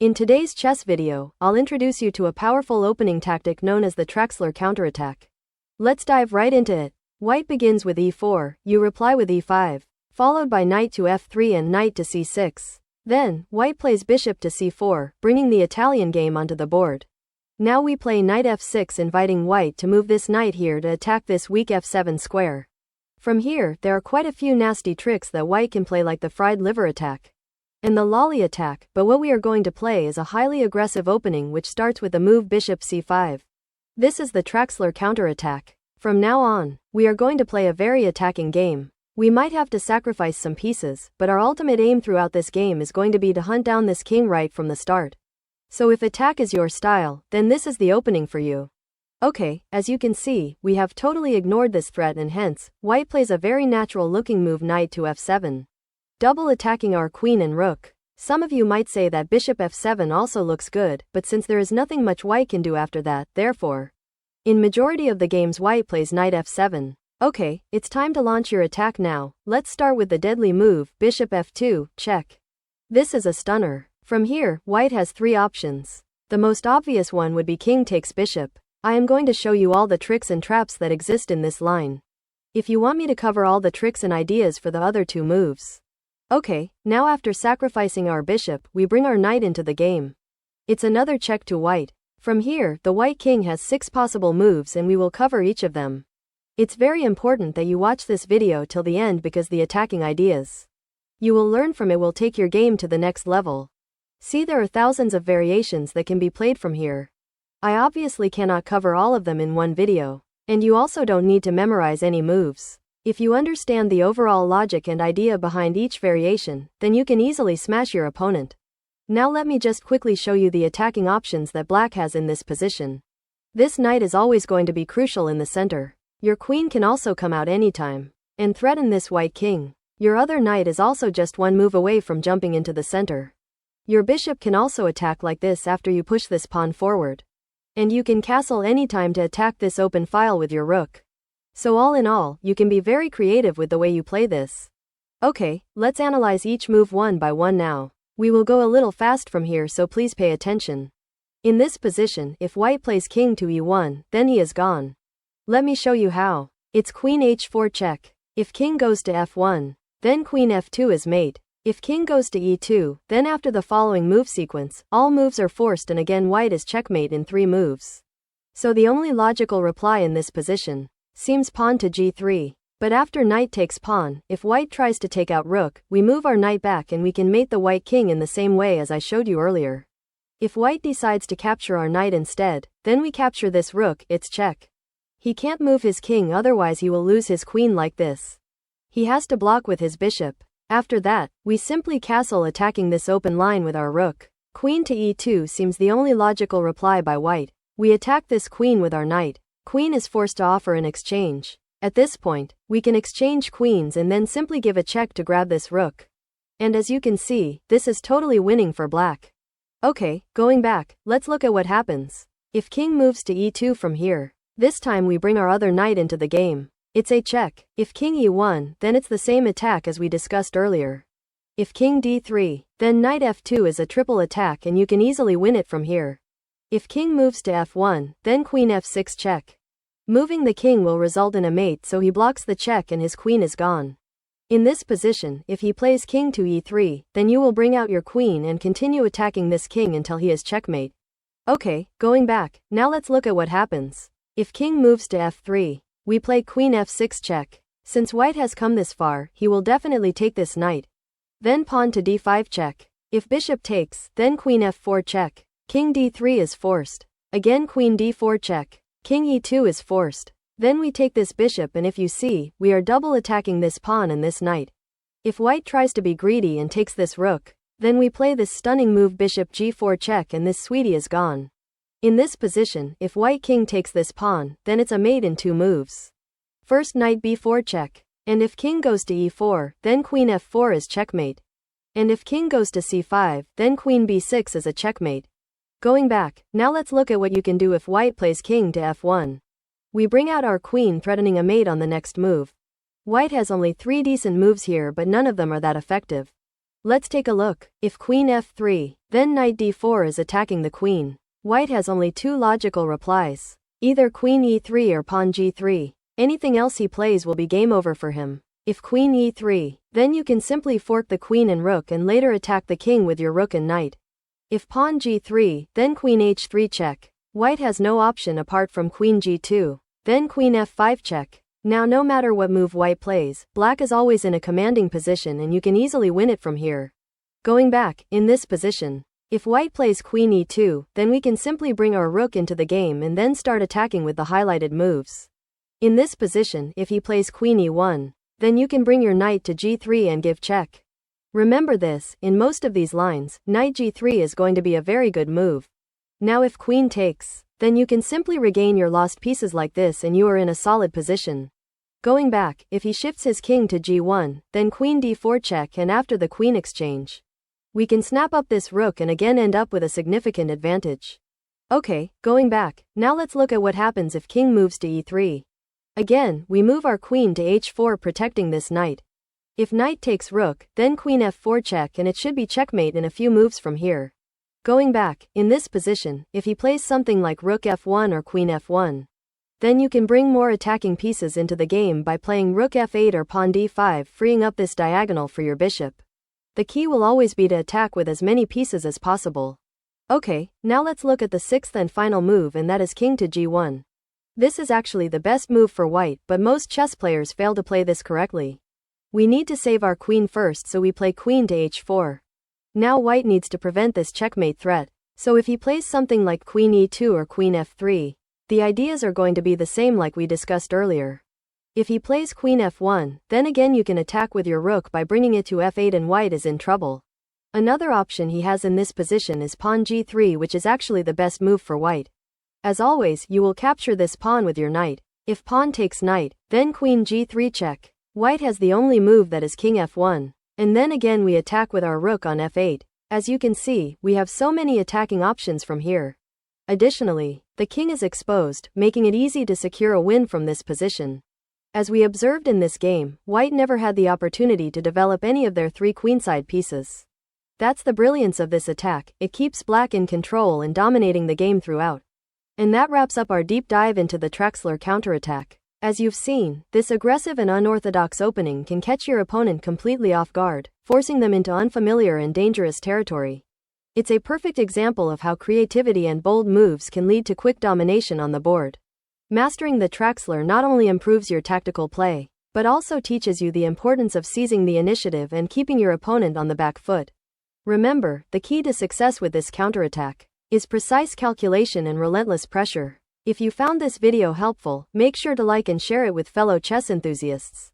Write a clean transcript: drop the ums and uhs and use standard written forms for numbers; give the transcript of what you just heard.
In today's chess video, I'll introduce you to a powerful opening tactic known as the Traxler Counterattack. Let's dive right into it. White begins with e4, you reply with e5, followed by knight to f3 and knight to c6. Then, white plays bishop to c4, bringing the Italian game onto the board. Now we play knight f6, inviting white to move this knight here to attack this weak f7 square. From here, there are quite a few nasty tricks that white can play, like the fried liver attack and the lolly attack, but what we are going to play is a highly aggressive opening which starts with the move bishop c5. This is the Traxler counterattack. From now on, we are going to play a very attacking game. We might have to sacrifice some pieces, but our ultimate aim throughout this game is going to be to hunt down this king right from the start. So if attack is your style, then this is the opening for you. Okay, as you can see, we have totally ignored this threat and hence, white plays a very natural looking move knight to f7. Double attacking our queen and rook. Some of you might say that bishop f7 also looks good, but since there is nothing much white can do after that, therefore, in majority of the games white plays knight f7. Okay, it's time to launch your attack now. Let's start with the deadly move, bishop f2, check. This is a stunner. From here, white has three options. The most obvious one would be king takes bishop. I am going to show you all the tricks and traps that exist in this line. If you want me to cover all the tricks and ideas for the other two moves. Okay, now after sacrificing our bishop, we bring our knight into the game. It's another check to white. From here, the white king has 6 possible moves and we will cover each of them. It's very important that you watch this video till the end because the attacking ideas you will learn from it will take your game to the next level. See, there are thousands of variations that can be played from here. I obviously cannot cover all of them in one video, and you also don't need to memorize any moves. If you understand the overall logic and idea behind each variation, then you can easily smash your opponent. Now let me just quickly show you the attacking options that black has in this position. This knight is always going to be crucial in the center. Your queen can also come out anytime and threaten this white king. Your other knight is also just one move away from jumping into the center. Your bishop can also attack like this after you push this pawn forward. And you can castle anytime to attack this open file with your rook. So all in all, you can be very creative with the way you play this. Okay, let's analyze each move one by one now. We will go a little fast from here, so please pay attention. In this position, if white plays king to e1, then he is gone. Let me show you how. It's queen h4 check. If king goes to f1, then queen f2 is mate. If king goes to e2, then after the following move sequence, all moves are forced and again white is checkmate in 3 moves. So the only logical reply in this position seems pawn to g3. But after knight takes pawn, if white tries to take out rook, we move our knight back and we can mate the white king in the same way as I showed you earlier. If white decides to capture our knight instead, then we capture this rook, it's check. He can't move his king, otherwise he will lose his queen like this. He has to block with his bishop. After that, we simply castle attacking this open line with our rook. Queen to e2 seems the only logical reply by white. We attack this queen with our knight. Queen is forced to offer an exchange. At this point, we can exchange queens and then simply give a check to grab this rook. And as you can see, this is totally winning for black. Okay, going back, let's look at what happens. If king moves to e2 from here, this time we bring our other knight into the game. It's a check. If king e1, then it's the same attack as we discussed earlier. If king d3, then knight f2 is a triple attack and you can easily win it from here. If king moves to f1, then queen f6 check. Moving the king will result in a mate, so he blocks the check and his queen is gone. In this position, if he plays king to e3, then you will bring out your queen and continue attacking this king until he is checkmate. Okay, going back, now let's look at what happens. If king moves to f3, we play queen f6 check. Since white has come this far, he will definitely take this knight. Then pawn to d5 check. If bishop takes, then queen f4 check. King d3 is forced. Again queen d4 check. King e2 is forced. Then we take this bishop and if you see, we are double attacking this pawn and this knight. If white tries to be greedy and takes this rook, then we play this stunning move bishop g4 check and this sweetie is gone. In this position, if white king takes this pawn, then it's a mate in 2 moves. First knight b4 check. And if king goes to e4, then queen f4 is checkmate. And if king goes to c5, then queen b6 is a checkmate. Going back, now let's look at what you can do if white plays king to f1. We bring out our queen threatening a mate on the next move. White has only 3 decent moves here, but none of them are that effective. Let's take a look. If queen f3, Then knight d4 is attacking the queen. White has only two logical replies. Either queen e3 or pawn g3. Anything else he plays will be game over for him. If queen e3, then you can simply fork the queen and rook and later attack the king with your rook and knight. If pawn g3, then queen h3 check. White has no option apart from queen g2. Then queen f5 check. Now no matter what move white plays, black is always in a commanding position and you can easily win it from here. Going back, in this position, if white plays queen e2, then we can simply bring our rook into the game and then start attacking with the highlighted moves. In this position, if he plays queen e1, then you can bring your knight to g3 and give check. Remember this, in most of these lines, knight g3 is going to be a very good move. Now if queen takes, then you can simply regain your lost pieces like this and you are in a solid position. Going back, if he shifts his king to g1, then queen d4 check and after the queen exchange, we can snap up this rook and again end up with a significant advantage. Okay, going back, now let's look at what happens if king moves to e3. Again, we move our queen to h4 protecting this knight. If knight takes rook, then queen f4 check and it should be checkmate in a few moves from here. Going back, in this position, if he plays something like rook f1 or queen f1, then you can bring more attacking pieces into the game by playing rook f8 or pawn d5, freeing up this diagonal for your bishop. The key will always be to attack with as many pieces as possible. Okay, now let's look at the sixth and final move, and that is king to g1. This is actually the best move for white, but most chess players fail to play this correctly. We need to save our queen first, so we play queen to h4. Now white needs to prevent this checkmate threat, so if he plays something like queen e2 or queen f3, the ideas are going to be the same like we discussed earlier. If he plays queen f1, then again you can attack with your rook by bringing it to f8 and white is in trouble. Another option he has in this position is pawn g3, which is actually the best move for white. As always, you will capture this pawn with your knight. If pawn takes knight, then queen g3 check. White has the only move that is king f1. And then again we attack with our rook on f8. As you can see, we have so many attacking options from here. Additionally, the king is exposed, making it easy to secure a win from this position. As we observed in this game, white never had the opportunity to develop any of their three queenside pieces. That's the brilliance of this attack, it keeps black in control and dominating the game throughout. And that wraps up our deep dive into the Traxler counterattack. As you've seen, this aggressive and unorthodox opening can catch your opponent completely off guard, forcing them into unfamiliar and dangerous territory. It's a perfect example of how creativity and bold moves can lead to quick domination on the board. Mastering the Traxler not only improves your tactical play, but also teaches you the importance of seizing the initiative and keeping your opponent on the back foot. Remember, the key to success with this counterattack is precise calculation and relentless pressure. If you found this video helpful, make sure to like and share it with fellow chess enthusiasts.